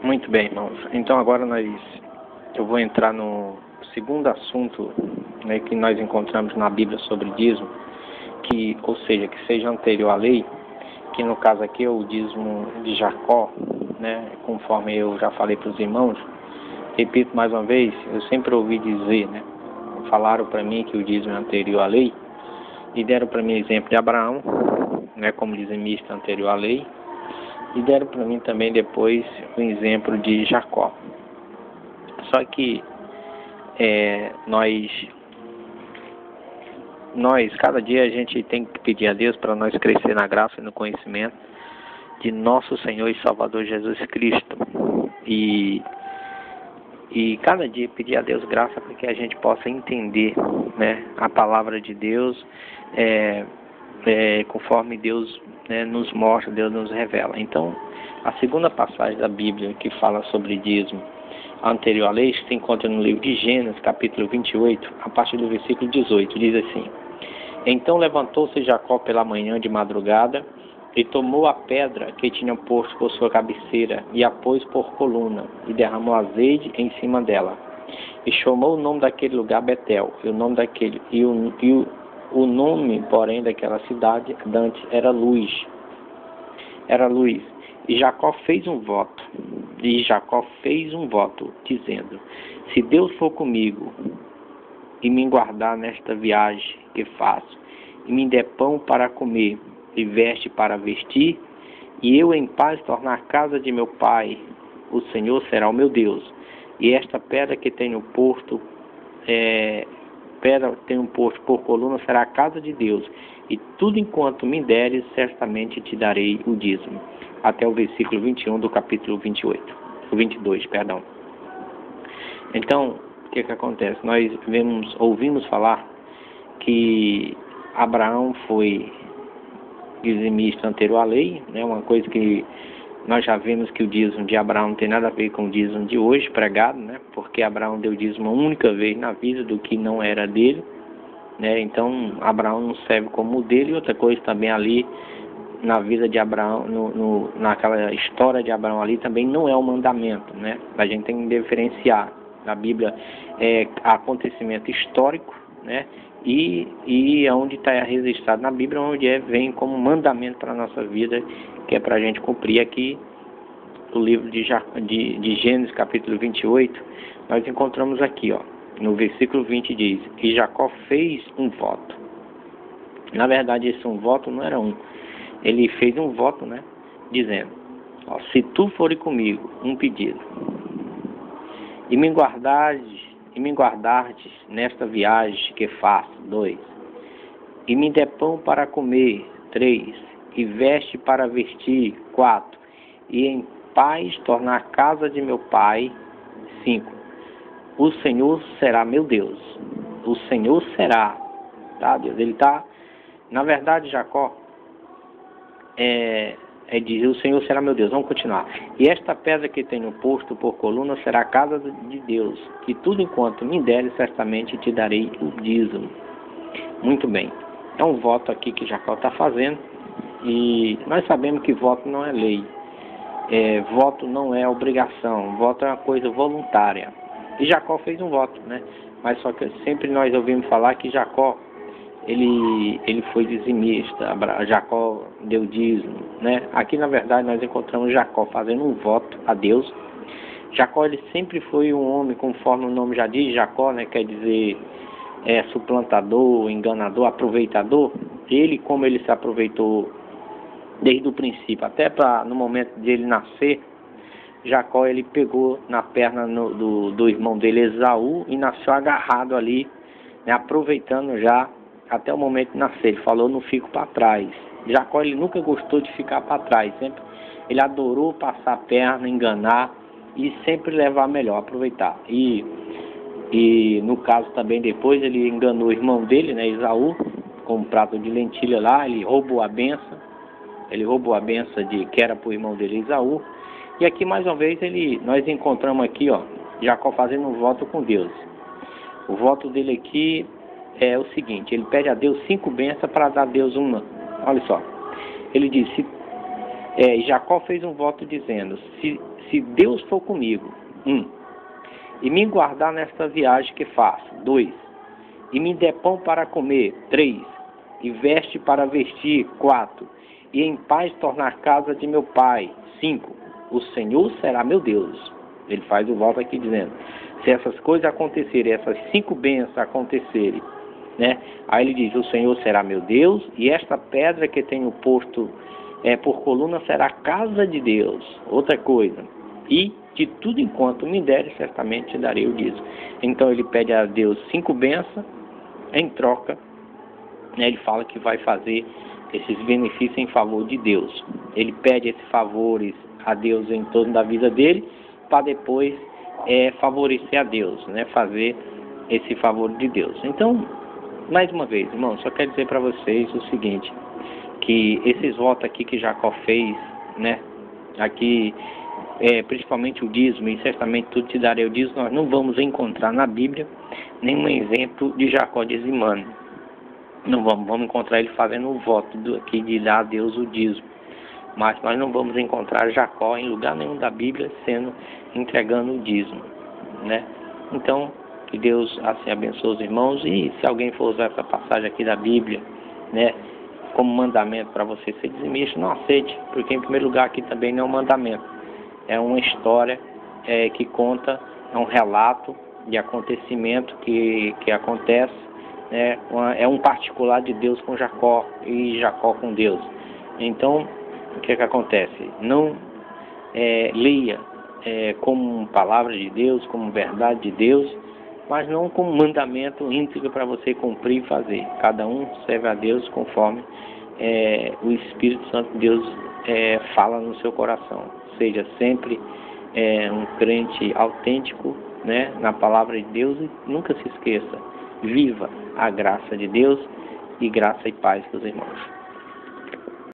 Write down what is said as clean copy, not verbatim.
Muito bem, irmãos. Então agora eu vou entrar no segundo assunto, né, que nós encontramos na Bíblia sobre dízimo, que seja anterior à lei, que no caso aqui é o dízimo de Jacó, né, conforme eu já falei para os irmãos. Repito mais uma vez, eu sempre ouvi dizer, né, falaram para mim que o dízimo é anterior à lei, e deram para mim exemplo de Abraão, né, como dizimista anterior à lei, e deram para mim também depois o exemplo de Jacó. Só que nós, cada dia a gente tem que pedir a Deus para nós crescer na graça e no conhecimento de nosso Senhor e Salvador Jesus Cristo. E cada dia pedir a Deus graça para que a gente possa entender, né, a palavra de Deus, conforme Deus, né, nos mostra, Deus nos revela. Então, a segunda passagem da Bíblia que fala sobre dízimo anterior à lei se encontra no livro de Gênesis, capítulo 28, a partir do versículo 18, diz assim: Então levantou-se Jacó pela manhã de madrugada, e tomou a pedra que tinha posto por sua cabeceira, e a pôs por coluna, e derramou azeite em cima dela. E chamou o nome daquele lugar Betel, e o nome, porém, daquela cidade, antes, era Luz. E Jacó fez um voto, dizendo: Se Deus for comigo, e me guardar nesta viagem que faço, e me der pão para comer, e veste para vestir, e eu em paz tornar a casa de meu pai, o Senhor será o meu Deus. E esta pedra que tenho posto por coluna será a casa de Deus, e tudo enquanto me deres, certamente te darei o dízimo. Até o versículo 21 do capítulo 22, perdão. Então, o que acontece? Nós ouvimos falar que Abraão foi dizimista anterior à lei, né? Uma coisa que nós já vimos que o dízimo de Abraão não tem nada a ver com o dízimo de hoje pregado, né? Porque Abraão deu dízimo uma única vez na vida do que não era dele, né? Então Abraão não serve como modelo. E outra coisa também ali na vida de Abraão, naquela história de Abraão ali, também não é um mandamento, né? A gente tem que diferenciar. Na Bíblia é acontecimento histórico, né? E onde está registrado na Bíblia, onde vem como mandamento para a nossa vida, que é para a gente cumprir. Aqui no livro de Gênesis, capítulo 28, nós encontramos aqui, no versículo 20 diz: E Jacó fez um voto. Na verdade, esse um voto não era um. Ele fez um voto, né, dizendo: se tu fores comigo, um pedido, e me guardares nesta viagem que faço, 2, e me der pão para comer, 3, e veste para vestir, 4, e em paz tornar a casa de meu pai, 5, o Senhor será meu Deus. O Senhor será, tá, Deus? Ele está, na verdade, Jacó diz: o Senhor será meu Deus. Vamos continuar. E esta pedra que tenho posto por coluna será a casa de Deus, que tudo enquanto me deres, certamente te darei o dízimo. Muito bem. É um voto aqui que Jacó está fazendo, e nós sabemos que voto não é lei. Voto não é obrigação, voto é uma coisa voluntária. E Jacó fez um voto, né? Mas só que sempre nós ouvimos falar que Jacó, ele foi dizimista, Jacó deu dízimo, né? Aqui na verdade nós encontramos Jacó fazendo um voto a Deus. Jacó, ele sempre foi um homem, conforme o nome já diz, Jacó, né, quer dizer suplantador, enganador, aproveitador. Ele, como ele se aproveitou desde o princípio, até no momento de ele nascer, Jacó, ele pegou na perna do irmão dele, Esaú, e nasceu agarrado ali, né, aproveitando já até o momento de nascer. Ele falou: não fico para trás. Jacó, ele nunca gostou de ficar para trás, sempre ele adorou passar a perna, enganar e sempre levar melhor, aproveitar. E no caso também depois ele enganou o irmão dele, né, Esaú, com um prato de lentilha lá. Ele roubou a benção, que era para o irmão dele, Esaú. E aqui mais uma vez nós encontramos aqui, Jacó fazendo um voto com Deus. O voto dele aqui é o seguinte: ele pede a Deus 5 bênçãos para dar a Deus uma. Olha só, ele diz: E Jacó fez um voto dizendo: se Deus for comigo, e me guardar nesta viagem que faço, 2, e me der pão para comer, 3, e veste para vestir, 4, e em paz tornar casa de meu pai, 5, o Senhor será meu Deus. Ele faz o voto aqui dizendo: se essas coisas acontecerem, essas 5 bênçãos acontecerem, né? Aí ele diz: o Senhor será meu Deus, e esta pedra que tenho posto por coluna será a casa de Deus. Outra coisa, e de tudo enquanto me deres, certamente te darei o dízimo. Então ele pede a Deus 5 bênçãos, em troca, né, ele fala que vai fazer esses benefícios em favor de Deus. Ele pede esses favores a Deus em torno da vida dele, para depois favorecer a Deus, né, fazer esse favor de Deus. Então, mais uma vez, irmão, só quero dizer para vocês o seguinte, que esses votos aqui que Jacó fez, né, aqui, principalmente o dízimo, e certamente tudo te darei o dízimo, nós não vamos encontrar na Bíblia nenhum exemplo de Jacó dizimando. Não vamos encontrar ele fazendo um voto aqui de dar a Deus o dízimo. Mas nós não vamos encontrar Jacó em lugar nenhum da Bíblia entregando o dízimo, né? Então, que Deus assim abençoe os irmãos, e se alguém for usar essa passagem aqui da Bíblia, né, como mandamento para você ser dizimista, não aceite, porque em primeiro lugar aqui também não é um mandamento, é uma história que conta, é um relato de acontecimento que acontece, né, é um particular de Deus com Jacó e Jacó com Deus. Então, o que acontece? Não leia como palavra de Deus, como verdade de Deus, mas não como mandamento íntegro para você cumprir e fazer. Cada um serve a Deus conforme o Espírito Santo de Deus fala no seu coração. Seja sempre um crente autêntico, né, na palavra de Deus, e nunca se esqueça, viva a graça de Deus, e graça e paz para os irmãos.